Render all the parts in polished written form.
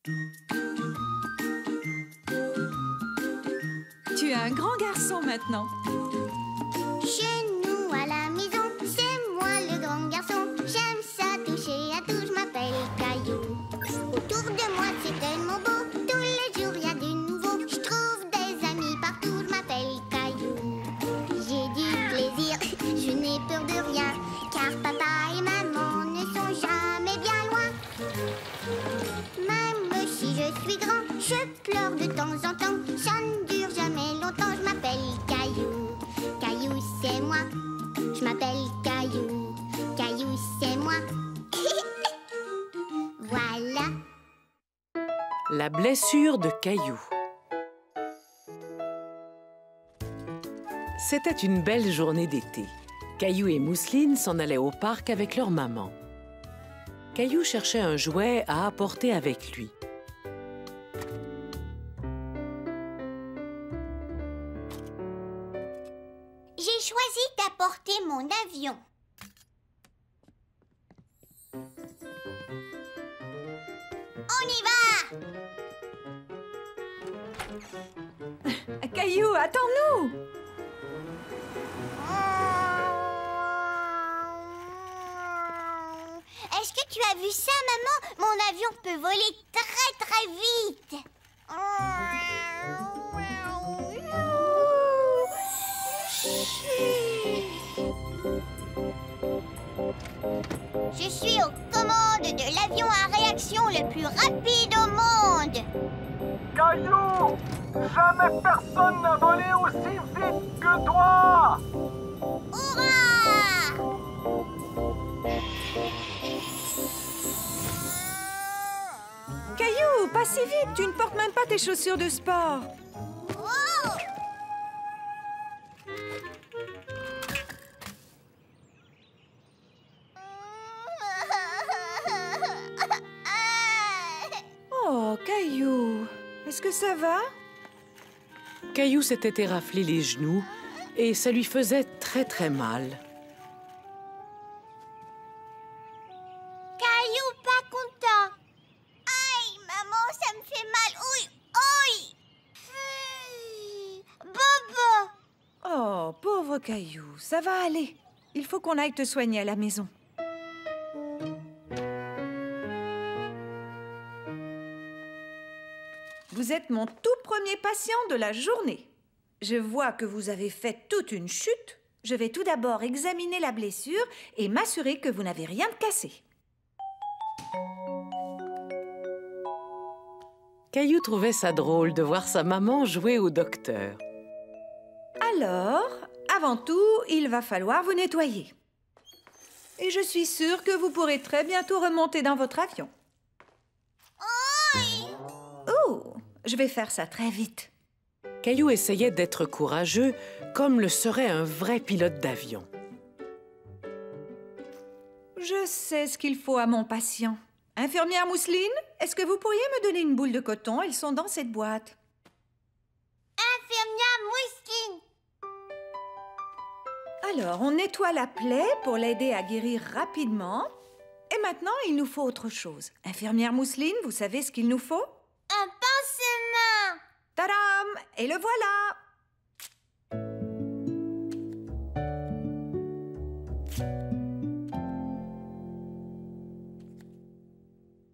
Tu es un grand garçon maintenant. Chez nous à la maison, c'est moi le grand garçon. J'aime ça toucher à tout, je m'appelle Caillou. Autour de moi c'est tellement beau, tous les jours il y a du nouveau. Je trouve des amis partout, je m'appelle Caillou. J'ai du plaisir, je n'ai peur de rien, car papa et maman ne sont jamais bien loin. Même si je suis grand, je pleure de temps en temps. Ça ne dure jamais longtemps, je m'appelle Caillou. Caillou c'est moi, je m'appelle Caillou. Caillou c'est moi. Voilà. La blessure de Caillou. C'était une belle journée d'été. Caillou et Mousseline s'en allaient au parc avec leur maman. Caillou cherchait un jouet à apporter avec lui. J'ai choisi d'apporter mon avion. On y va! Caillou, attends-nous! Est-ce que tu as vu ça, maman? Mon avion peut voler très très vite. Je suis aux commandes de l'avion à réaction le plus rapide au monde. Caillou! Jamais personne n'a volé aussi vite que toi! Hurrah! Caillou, pas si vite, tu ne portes même pas tes chaussures de sport. Oh! Oh, Caillou, est-ce que ça va? Caillou s'était éraflé les genoux et ça lui faisait très très mal. Caillou pas content. Aïe, maman, ça me fait mal. Ouïe, ouïe. Bobo. Oh, pauvre Caillou, ça va aller. Il faut qu'on aille te soigner à la maison. Vous êtes mon tout premier patient de la journée. Je vois que vous avez fait toute une chute. Je vais tout d'abord examiner la blessure et m'assurer que vous n'avez rien de cassé. Caillou trouvait ça drôle de voir sa maman jouer au docteur. Alors, avant tout, il va falloir vous nettoyer. Et je suis sûre que vous pourrez très bientôt remonter dans votre avion. Oh, je vais faire ça très vite. Caillou essayait d'être courageux, comme le serait un vrai pilote d'avion. Je sais ce qu'il faut à mon patient. Infirmière Mousseline, est-ce que vous pourriez me donner une boule de coton? Elles sont dans cette boîte. Infirmière Mousseline. Alors, on nettoie la plaie pour l'aider à guérir rapidement. Et maintenant, il nous faut autre chose. Infirmière Mousseline, vous savez ce qu'il nous faut? Un pansement. Tadam! Et le voilà!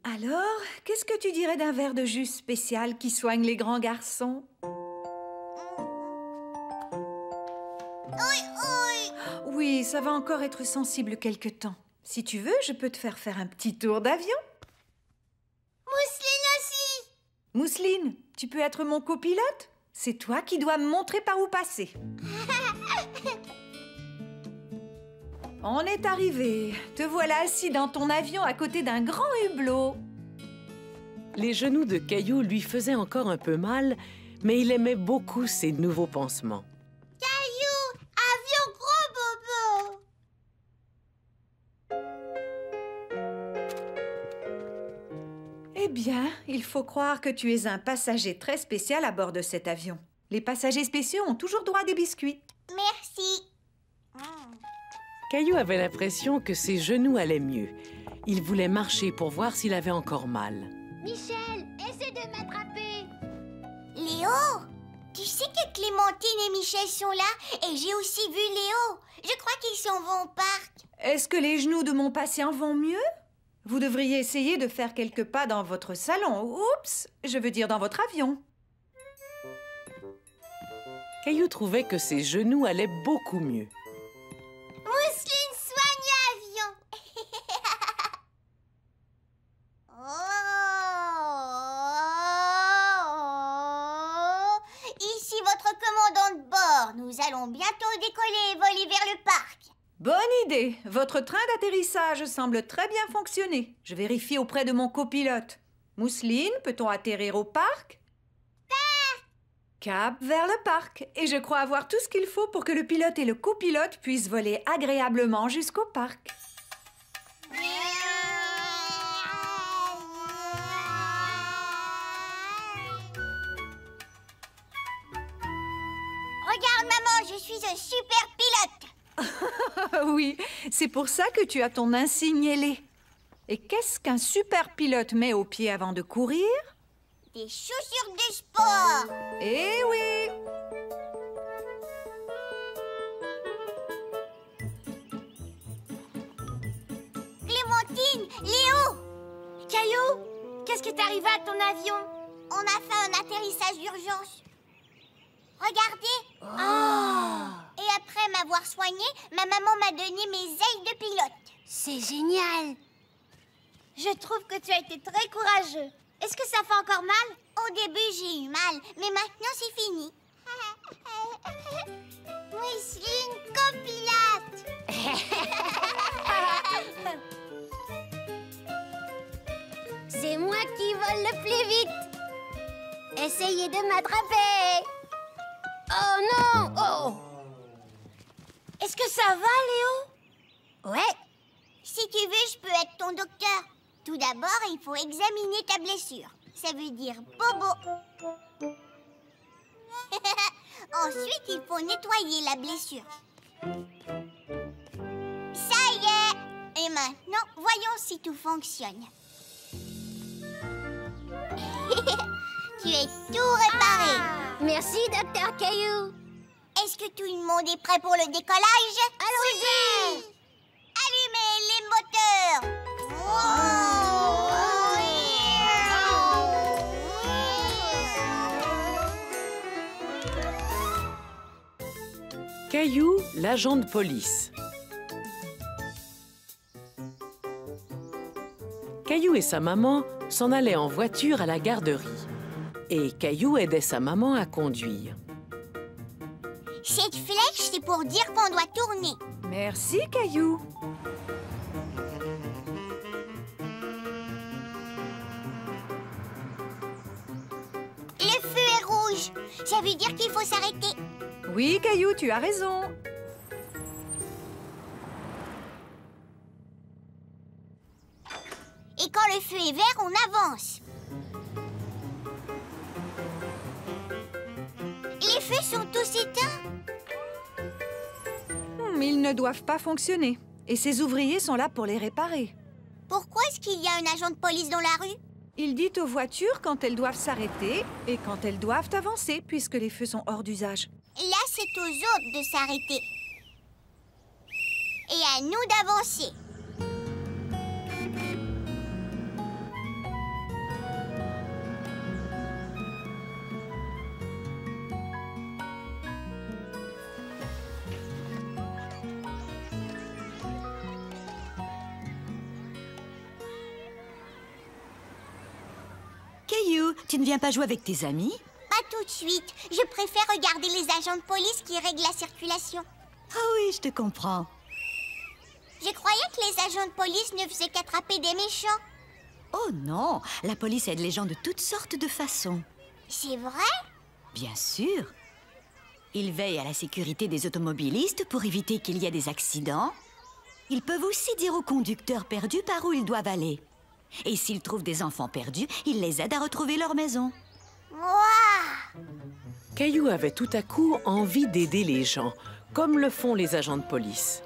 Alors, qu'est-ce que tu dirais d'un verre de jus spécial qui soigne les grands garçons? Oui, ça va encore être sensible quelque temps. Si tu veux, je peux te faire faire un petit tour d'avion. Mousseline aussi. Mousseline, tu peux être mon copilote? C'est toi qui dois me montrer par où passer. On est arrivé. Te voilà assis dans ton avion à côté d'un grand hublot. Les genoux de Caillou lui faisaient encore un peu mal, mais il aimait beaucoup ses nouveaux pansements. Caillou, avion gros bobo. Eh bien, il faut croire que tu es un passager très spécial à bord de cet avion. Les passagers spéciaux ont toujours droit à des biscuits. Merci. Caillou avait l'impression que ses genoux allaient mieux. Il voulait marcher pour voir s'il avait encore mal. Michel, essaie de m'attraper. Léo, tu sais que Clémentine et Michel sont là et j'ai aussi vu Léo. Je crois qu'ils s'en vont au parc. Est-ce que les genoux de mon patient vont mieux? Vous devriez essayer de faire quelques pas dans votre salon. Oups, je veux dire dans votre avion. Caillou trouvait que ses genoux allaient beaucoup mieux. Mousseline soigne avion. Ici votre commandant de bord. Nous allons bientôt décoller et voler vers le parc. Bonne idée. Votre train d'atterrissage semble très bien fonctionner. Je vérifie auprès de mon copilote. Mousseline, peut-on atterrir au parc? Cap vers le parc. Et je crois avoir tout ce qu'il faut pour que le pilote et le copilote puissent voler agréablement jusqu'au parc. Regarde maman, je suis un super pilote. Oui, c'est pour ça que tu as ton insigne ailé. Et qu'est-ce qu'un super pilote met au pied avant de courir? Des chaussures de sport. Eh oui! Clémentine, Léo. Caillou, qu'est-ce qui est arrivé à ton avion? On a fait un atterrissage d'urgence. Regardez. Et après m'avoir soigné, ma maman m'a donné mes ailes de pilote. C'est génial. Je trouve que tu as été très courageux. Est-ce que ça fait encore mal? Au début, j'ai eu mal, mais maintenant, c'est fini. Mousseline copilote. C'est moi qui vole le plus vite. Essayez de m'attraper. Oh non! Oh! Est-ce que ça va, Léo? Ouais. Si tu veux, je peux être ton docteur. Tout d'abord, il faut examiner ta blessure. Ça veut dire bobo. Ensuite, il faut nettoyer la blessure. Ça y est! Et maintenant, voyons si tout fonctionne. Tu es tout réparé. Merci, docteur Caillou. Est-ce que tout le monde est prêt pour le décollage? Allons-y! Allumez les moteurs! Caillou, l'agent de police. Caillou et sa maman s'en allaient en voiture à la garderie. Et Caillou aidait sa maman à conduire. Cette flèche, c'est pour dire qu'on doit tourner. Merci, Caillou. Le feu est rouge. Ça veut dire qu'il faut s'arrêter. Oui, Caillou, tu as raison. Et quand le feu est vert, on avance. Les feux sont tous éteints. Ils ne doivent pas fonctionner. Et ces ouvriers sont là pour les réparer. Pourquoi est-ce qu'il y a un agent de police dans la rue? Il dit aux voitures quand elles doivent s'arrêter et quand elles doivent avancer, puisque les feux sont hors d'usage. Là, c'est aux autres de s'arrêter. Et à nous d'avancer. Caillou, tu ne viens pas jouer avec tes amis? Pas tout de suite. Je préfère regarder les agents de police qui règlent la circulation. Ah oui, je te comprends. Je croyais que les agents de police ne faisaient qu'attraper des méchants. Oh non, la police aide les gens de toutes sortes de façons. C'est vrai? Bien sûr. Ils veillent à la sécurité des automobilistes pour éviter qu'il y ait des accidents. Ils peuvent aussi dire aux conducteurs perdus par où ils doivent aller. Et s'ils trouvent des enfants perdus, ils les aident à retrouver leur maison. Waouh! Caillou avait tout à coup envie d'aider les gens, comme le font les agents de police.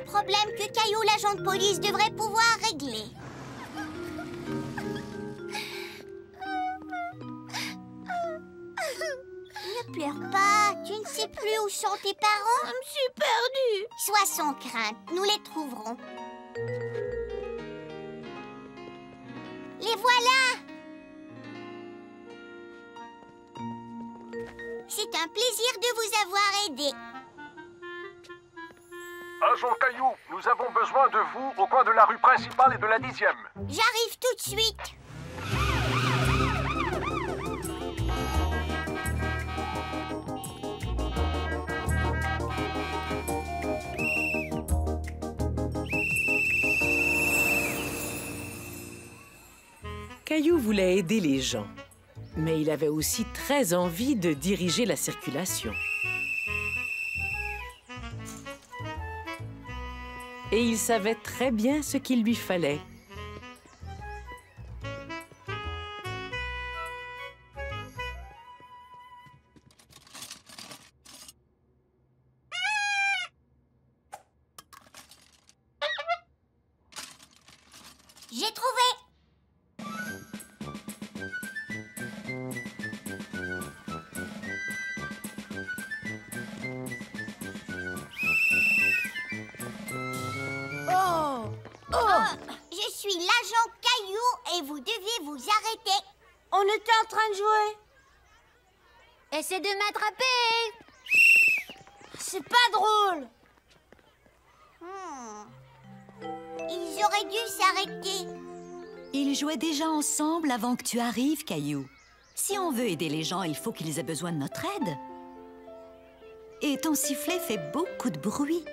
problème que Caillou, l'agent de police, devrait pouvoir régler. Ne pleure pas, tu ne sais plus où sont tes parents. Je me suis perdue. Sois sans crainte, nous les trouverons. Les voilà. C'est un plaisir de vous avoir aidé. Agent Caillou, nous avons besoin de vous au coin de la rue principale et de la 10e. J'arrive tout de suite. Caillou voulait aider les gens, mais il avait aussi très envie de diriger la circulation. Et il savait très bien ce qu'il lui fallait. J'ai trouvé. Je suis l'agent Caillou et vous deviez vous arrêter. On était en train de jouer. Essaie de m'attraper. C'est pas drôle. Ils auraient dû s'arrêter. Ils jouaient déjà ensemble avant que tu arrives, Caillou. Si on veut aider les gens, il faut qu'ils aient besoin de notre aide. Et ton sifflet fait beaucoup de bruit.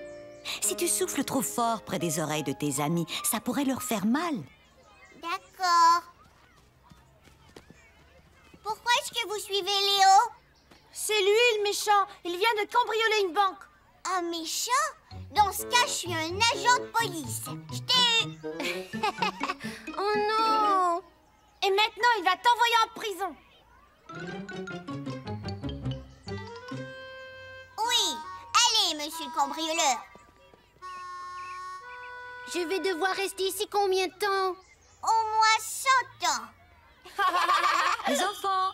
Si tu souffles trop fort près des oreilles de tes amis, ça pourrait leur faire mal. D'accord. Pourquoi est-ce que vous suivez Léo? C'est lui le méchant. Il vient de cambrioler une banque. Un méchant? Dans ce cas, je suis un agent de police. Je t'ai eu. Oh non! Et maintenant, il va t'envoyer en prison. Oui. Allez, monsieur le cambrioleur. Je vais devoir rester ici combien de temps? Au moins 100 ans. Les enfants!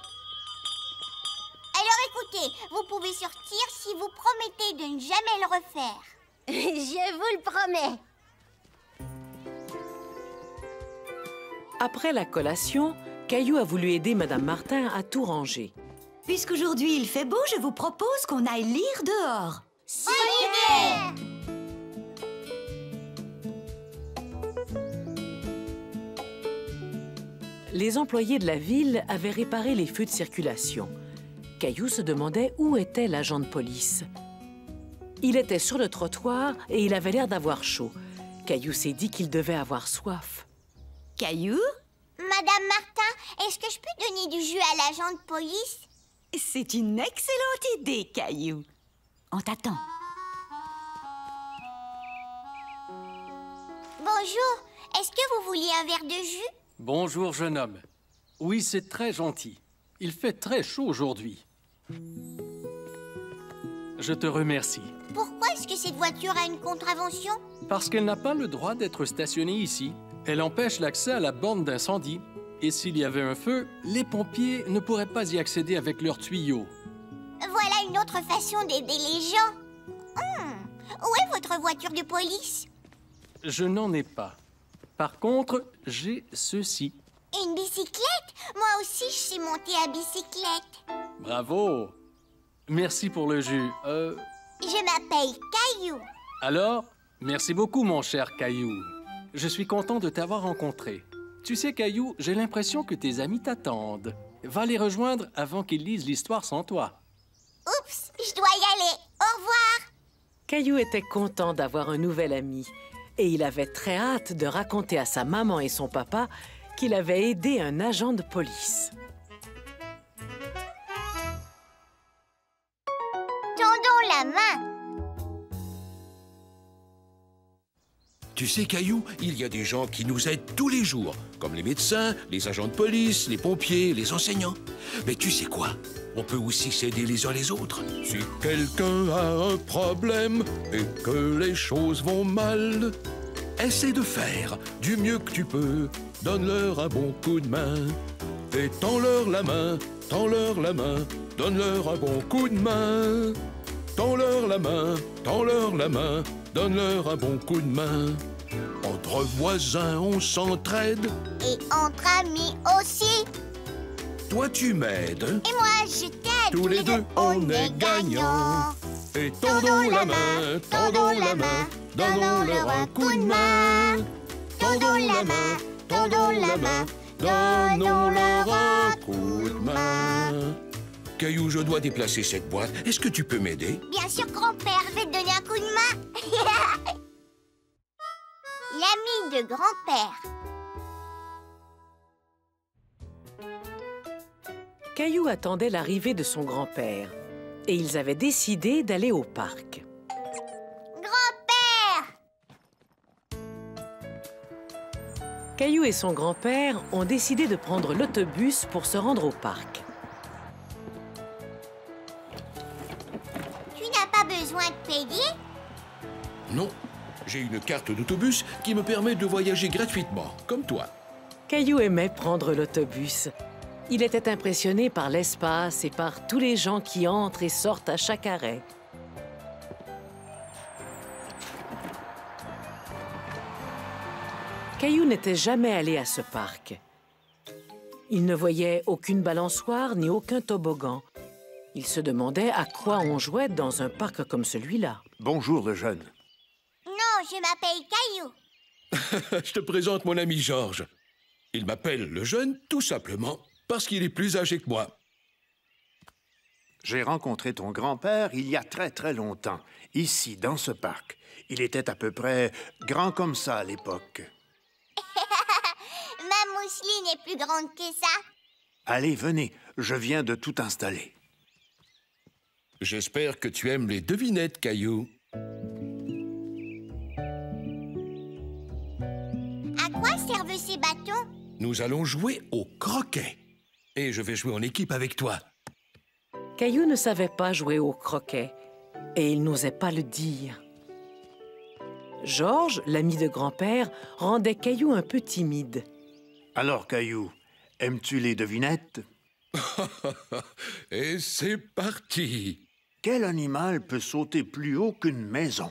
Alors écoutez, vous pouvez sortir si vous promettez de ne jamais le refaire. Je vous le promets. Après la collation, Caillou a voulu aider Madame Martin à tout ranger. Puisqu'aujourd'hui il fait beau, je vous propose qu'on aille lire dehors. Bonne idée! Les employés de la ville avaient réparé les feux de circulation. Caillou se demandait où était l'agent de police. Il était sur le trottoir et il avait l'air d'avoir chaud. Caillou s'est dit qu'il devait avoir soif. Caillou? Madame Martin, est-ce que je peux donner du jus à l'agent de police? C'est une excellente idée, Caillou. On t'attend. Bonjour, est-ce que vous vouliez un verre de jus? Bonjour, jeune homme. Oui, c'est très gentil. Il fait très chaud aujourd'hui. Je te remercie. Pourquoi est-ce que cette voiture a une contravention? Parce qu'elle n'a pas le droit d'être stationnée ici. Elle empêche l'accès à la borne d'incendie. Et s'il y avait un feu, les pompiers ne pourraient pas y accéder avec leurs tuyaux. Voilà une autre façon d'aider les gens. Où est votre voiture de police? Je n'en ai pas. Par contre, j'ai ceci. Une bicyclette? Moi aussi, je sais monter à bicyclette. Bravo! Merci pour le jus. Je m'appelle Caillou. Alors, merci beaucoup, mon cher Caillou. Je suis content de t'avoir rencontré. Tu sais, Caillou, j'ai l'impression que tes amis t'attendent. Va les rejoindre avant qu'ils lisent l'histoire sans toi. Oups, je dois y aller. Au revoir. Caillou était content d'avoir un nouvel ami et il avait très hâte de raconter à sa maman et son papa qu'il avait aidé un agent de police. Tendons la main. Tu sais, Caillou, il y a des gens qui nous aident tous les jours, comme les médecins, les agents de police, les pompiers, les enseignants. Mais tu sais quoi? On peut aussi s'aider les uns les autres. Si quelqu'un a un problème et que les choses vont mal, essaie de faire du mieux que tu peux. Donne-leur un bon coup de main. Et tends-leur la main, tends-leur la main. Donne-leur un bon coup de main. Tends-leur la main, tends-leur la main. Donne-leur un bon coup de main. Entre voisins, on s'entraide. Et entre amis aussi. Toi, tu m'aides. Et moi, je t'aide. Tous les deux, on est gagnants. Et tendons la main, tendons la main. Donnons-leur un coup de main. Tendons la main, tendons la main. Donnons-leur un coup de main. Caillou, je dois déplacer cette boîte. Est-ce que tu peux m'aider? Bien sûr, grand-père, je vais te donner un coup de main. L'ami de grand-père. Caillou attendait l'arrivée de son grand-père et ils avaient décidé d'aller au parc. Grand-père! Caillou et son grand-père ont décidé de prendre l'autobus pour se rendre au parc. Tu n'as pas besoin de payer? Non, j'ai une carte d'autobus qui me permet de voyager gratuitement, comme toi. Caillou aimait prendre l'autobus. Il était impressionné par l'espace et par tous les gens qui entrent et sortent à chaque arrêt. Caillou n'était jamais allé à ce parc. Il ne voyait aucune balançoire ni aucun toboggan. Il se demandait à quoi on jouait dans un parc comme celui-là. Bonjour, le jeune. Non, je m'appelle Caillou. Je te présente mon ami Georges. Il m'appelle le jeune tout simplement parce qu'il est plus âgé que moi. J'ai rencontré ton grand-père il y a très longtemps, ici, dans ce parc. Il était à peu près grand comme ça à l'époque. Ma mousseline est plus grande que ça. Allez, venez, je viens de tout installer. J'espère que tu aimes les devinettes, Caillou. À quoi servent ces bâtons? Nous allons jouer au croquet. Et je vais jouer en équipe avec toi. Caillou ne savait pas jouer au croquet et il n'osait pas le dire. Georges, l'ami de grand-père, rendait Caillou un peu timide. Alors, Caillou, aimes-tu les devinettes? Et c'est parti! Quel animal peut sauter plus haut qu'une maison?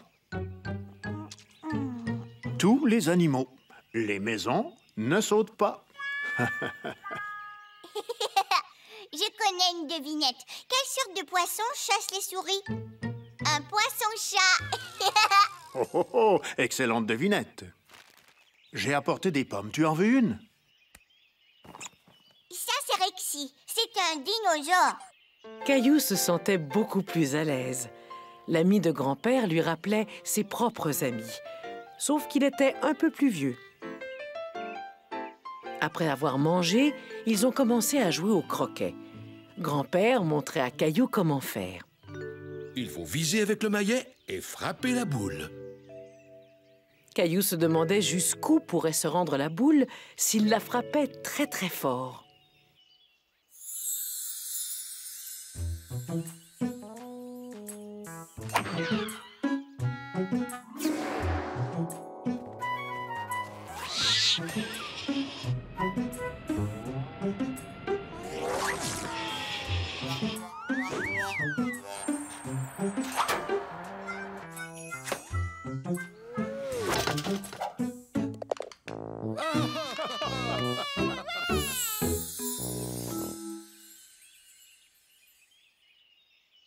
Tous les animaux. Les maisons ne sautent pas. Je connais une devinette. Quelle sorte de poisson chasse les souris? Un poisson-chat. Oh, oh, oh, excellente devinette. J'ai apporté des pommes. Tu en veux une? Ça, c'est Rexy. C'est un dinosaure. Caillou se sentait beaucoup plus à l'aise. L'ami de grand-père lui rappelait ses propres amis, sauf qu'il était un peu plus vieux. Après avoir mangé, ils ont commencé à jouer au croquet. Grand-père montrait à Caillou comment faire. Il faut viser avec le maillet et frapper la boule. Caillou se demandait jusqu'où pourrait se rendre la boule s'il la frappait très fort.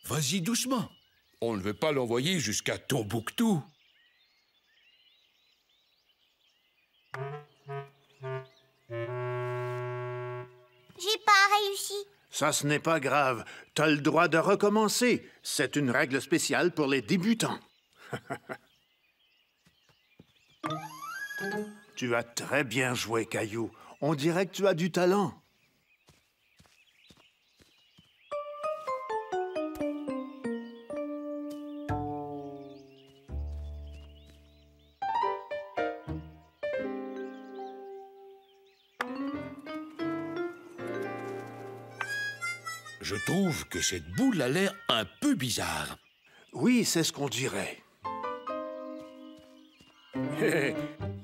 Vas-y doucement. On ne veut pas l'envoyer jusqu'à Tombouctou. J'ai pas réussi. Ça, ce n'est pas grave. T'as le droit de recommencer. C'est une règle spéciale pour les débutants. Tu as très bien joué, Caillou. On dirait que tu as du talent. Je trouve que cette boule a l'air un peu bizarre. Oui, c'est ce qu'on dirait.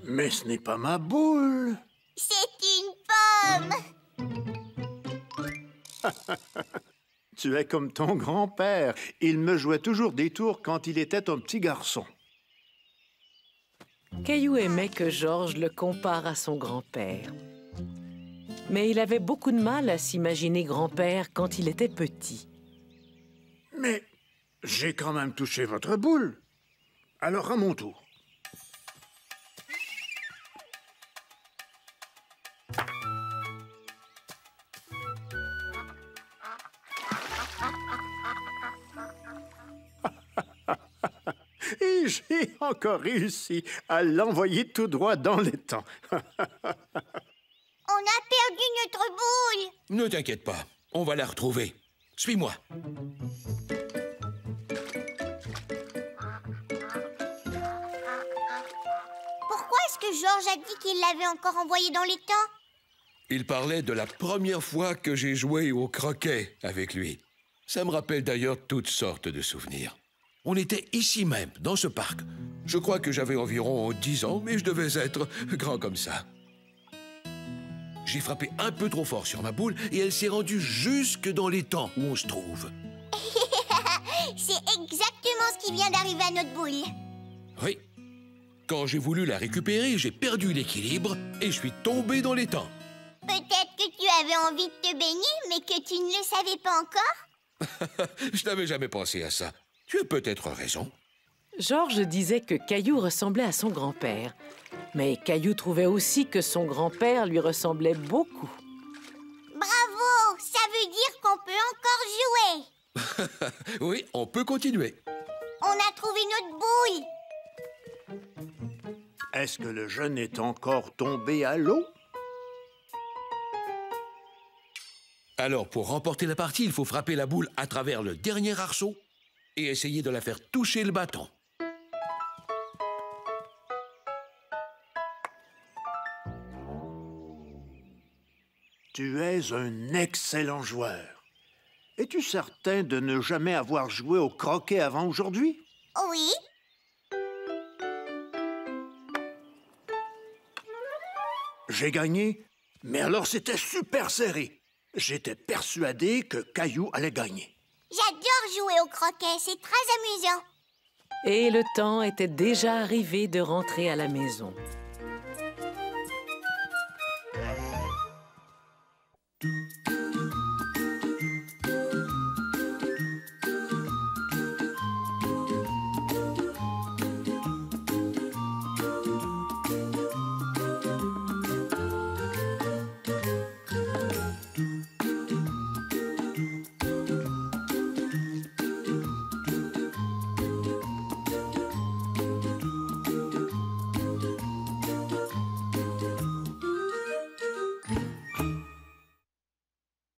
Mais ce n'est pas ma boule. C'est une pomme. Tu es comme ton grand-père. Il me jouait toujours des tours quand il était un petit garçon. Caillou aimait que Georges le compare à son grand-père. Mais il avait beaucoup de mal à s'imaginer grand-père quand il était petit. Mais j'ai quand même touché votre boule. Alors à mon tour. Et j'ai encore réussi à l'envoyer tout droit dans les temps. On a perdu notre boule. Ne t'inquiète pas, on va la retrouver. Suis-moi. Pourquoi est-ce que Georges a dit qu'il l'avait encore envoyé dans les temps? Il parlait de la première fois que j'ai joué au croquet avec lui. Ça me rappelle d'ailleurs toutes sortes de souvenirs. On était ici même, dans ce parc. Je crois que j'avais environ 10 ans, mais je devais être grand comme ça. J'ai frappé un peu trop fort sur ma boule et elle s'est rendue jusque dans les temps où on se trouve. C'est exactement ce qui vient d'arriver à notre boule. Oui. Quand j'ai voulu la récupérer, j'ai perdu l'équilibre et je suis tombé dans les temps. Peut-être que tu avais envie de te baigner, mais que tu ne le savais pas encore. Je n'avais jamais pensé à ça. Tu as peut-être raison. Georges disait que Caillou ressemblait à son grand-père. Mais Caillou trouvait aussi que son grand-père lui ressemblait beaucoup. Bravo! Ça veut dire qu'on peut encore jouer. Oui, on peut continuer. On a trouvé notre boule. Est-ce que le jeune est encore tombé à l'eau? Alors, pour remporter la partie, il faut frapper la boule à travers le dernier arceau et essayer de la faire toucher le bâton. Tu es un excellent joueur. Es-tu certain de ne jamais avoir joué au croquet avant aujourd'hui? Oui. J'ai gagné, mais alors c'était super serré. J'étais persuadé que Caillou allait gagner. J'adore jouer au croquet, c'est très amusant. Et le temps était déjà arrivé de rentrer à la maison.